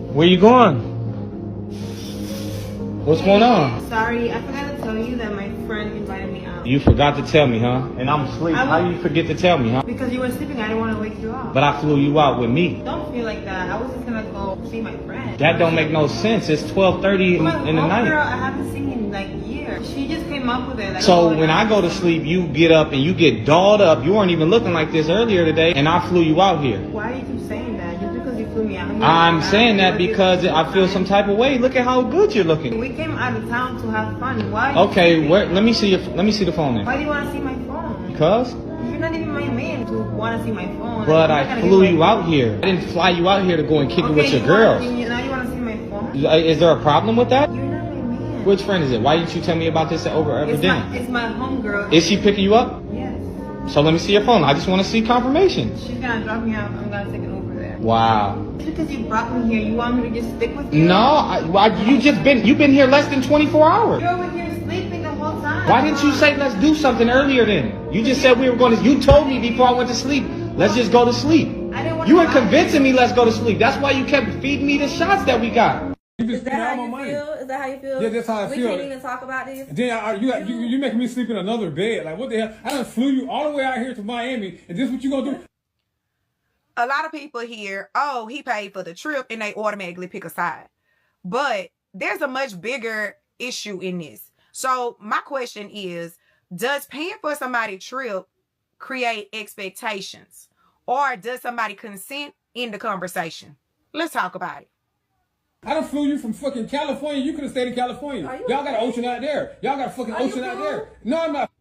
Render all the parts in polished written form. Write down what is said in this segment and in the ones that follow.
Where you going? What's going on? Sorry, I forgot to tell you that my friend invited me out. You forgot to tell me, huh? And I'm asleep. How you forget to tell me, huh? Because you were sleeping, I didn't want to wake you up. But I flew you out with me. Don't feel like that. I was just gonna go see my friend. That don't make no sense. It's 12:30 in the night. Girl, I haven't seen in like years. She just came up with it. Like, So when I go to sleep, you get up and you get dolled up. You weren't even looking like this earlier today, and I flew you out here. Why do you keep saying that? Just because you flew me out here? I'm saying that because I feel some type of way. Look at how good you're looking. We came out of town to have fun. Why? Okay, let me see the phone then. Why do you want to see my phone? Because? You're not even my man to want to see my phone. But I flew you out here. I didn't fly you out here to go and kick it with your girls. Now you want to see my phone? Is there a problem with that? You're not my man. Which friend is it? Why didn't you tell me about this over dinner? It's my homegirl. Is she picking you up? Yes. So let me see your phone. I just want to see confirmation. She's gonna drop me off. I'm gonna take it over there. Wow. Just because you brought me here, you want me to just stick with you? No, you've been here less than 24 hours. You're over here sleeping the whole time. Why didn't you say let's do something earlier then? You just said we were going to. You told me before I went to sleep. Let's just go to sleep. I didn't want You to were convincing me let's go to sleep. That's why you kept feeding me the shots that we got. Is that how you feel? Is that how you feel? Yeah, that's how I feel. We can't even talk about this. Then you making me sleep in another bed. Like, what the hell? I done flew you all the way out here to Miami, and this is what you gonna do? A lot of people hear, oh, he paid for the trip, and they automatically pick a side. But there's a much bigger issue in this. So my question is, does paying for somebody's trip create expectations? Or does somebody consent in the conversation? Let's talk about it. I done flew you from fucking California. You could have stayed in California. Y'all got an ocean out there. Y'all got a fucking ocean out there. No, I'm not.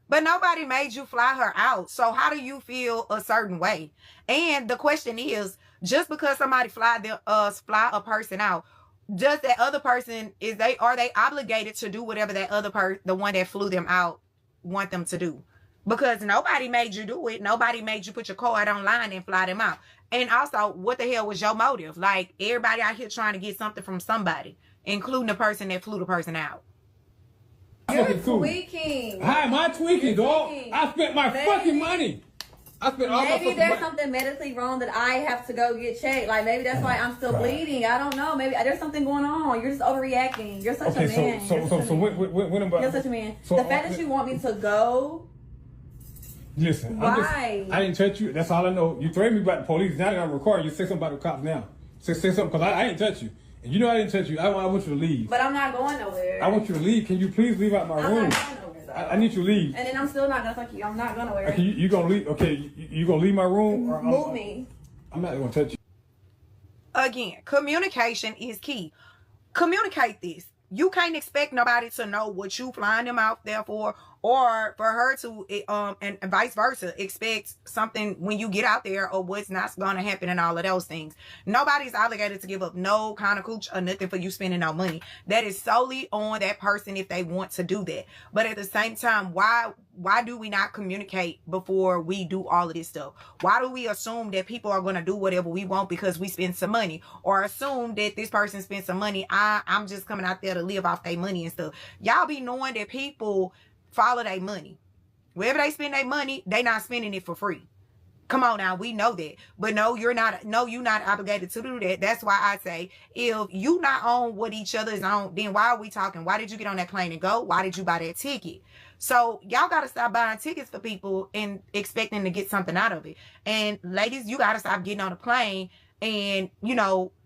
But nobody made you fly her out. So how do you feel a certain way? And the question is, just because somebody fly a person out, does that other person, are they obligated to do whatever that other the one that flew them out want them to do? Because nobody made you do it. Nobody made you put your card online and fly them out. And also, what the hell was your motive? Like, everybody out here trying to get something from somebody, including the person that flew the person out. You're tweaking. How am I tweaking, dog? I spent my fucking money. I spent all my Maybe fucking there's money. something medically wrong that I have to go get checked. Like, maybe that's why I'm still bleeding. I don't know. Maybe there's something going on. You're just overreacting. You're such a man. When about? You're such a man. So, the fact that you want me to go. Listen, why? I didn't touch you. That's all I know. You threatened me about the police. Now that I'm recording, you say something about the cops now. Say something, because I didn't touch you. And you know I didn't touch you. I want you to leave. But I'm not going nowhere. I want you to leave. Can you please leave out my room? I'm not going nowhere, though. I need you to leave. And then I'm still not going to fuck you. I'm not going nowhere. Okay, you gonna leave? Okay, you gonna leave my room? Or Move me. I'm not gonna touch you. Again, communication is key. Communicate this. You can't expect nobody to know what you flying them out there for, or for her to, and vice versa, expect something when you get out there or what's not going to happen and all of those things. Nobody's obligated to give up no kind of cooch or nothing for you spending no money. That is solely on that person if they want to do that. But at the same time, why do we not communicate before we do all of this stuff? Why do we assume that people are going to do whatever we want because we spend some money, or assume that this person spent some money? I'm just coming out there to live off their money and stuff. Y'all be knowing that people follow their money. Wherever they spend their money, they not spending it for free. Come on now, we know that. But no, you're not obligated to do that. That's why I say, if you not on what each other is on, then why are we talking? Why did you get on that plane and go? Why did you buy that ticket? So y'all got to stop buying tickets for people and expecting to get something out of it. And ladies, you got to stop getting on a plane and,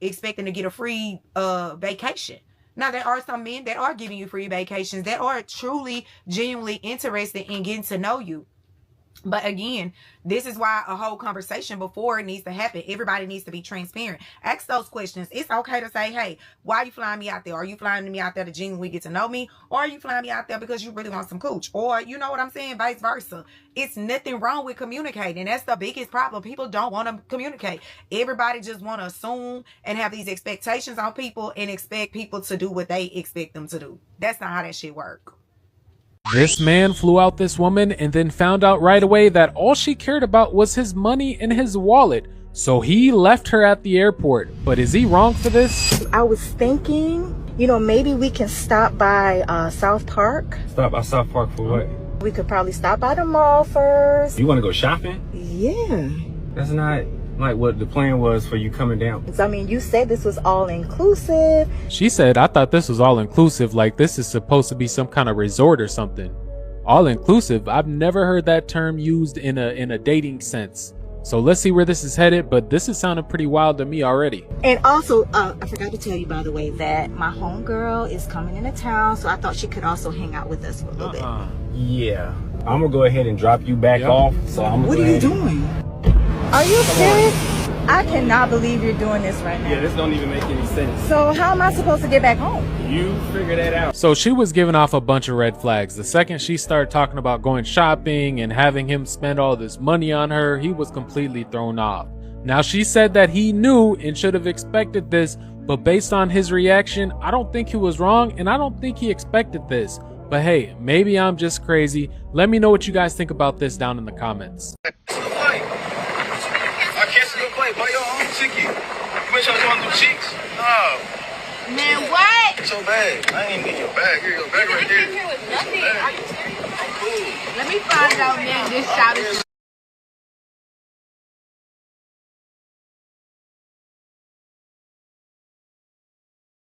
expecting to get a free vacation. Now, there are some men that are giving you free vacations that are truly, genuinely interested in getting to know you. But again, this is why a whole conversation before it needs to happen. Everybody needs to be transparent. Ask those questions. It's okay to say, hey, why are you flying me out there? Are you flying me out there to genuinely get to know me? Or are you flying me out there because you really want some cooch? Or, you know what I'm saying? Vice versa. It's nothing wrong with communicating. That's the biggest problem. People don't want to communicate. Everybody just want to assume and have these expectations on people and expect people to do what they expect them to do. That's not how that shit works. This man flew out this woman and then found out right away that all she cared about was his money and his wallet. So he left her at the airport. But is he wrong for this? I was thinking, maybe we can stop by South Park. Stop by South Park for what? We could probably stop by the mall first. You want to go shopping? Yeah. That's not like what the plan was for you coming down. I mean, you said this was all inclusive. She said, I thought this was all inclusive, like this is supposed to be some kind of resort or something. All inclusive, I've never heard that term used in a dating sense. So let's see where this is headed, but this is sounding pretty wild to me already. And also, I forgot to tell you, by the way, that my homegirl is coming into town, so I thought she could also hang out with us for a little bit. Yeah, I'm gonna go ahead and drop you back off. So I'm. What are you doing? Are you serious? I cannot believe you're doing this right now. Yeah, this don't even make any sense. So how am I supposed to get back home? You figure that out. So she was giving off a bunch of red flags. The second she started talking about going shopping and having him spend all this money on her, he was completely thrown off. Now she said that he knew and should have expected this, but based on his reaction, I don't think he was wrong and I don't think he expected this. But hey, maybe I'm just crazy. Let me know what you guys think about this down in the comments. Buy your own ticket. You wish I was going through cheeks? No. Man, what? It's so bad. I ain't even get your bag. Here, your bag right there. Here with nothing. Are you serious? I'm cool. Let me find out, man. This shot is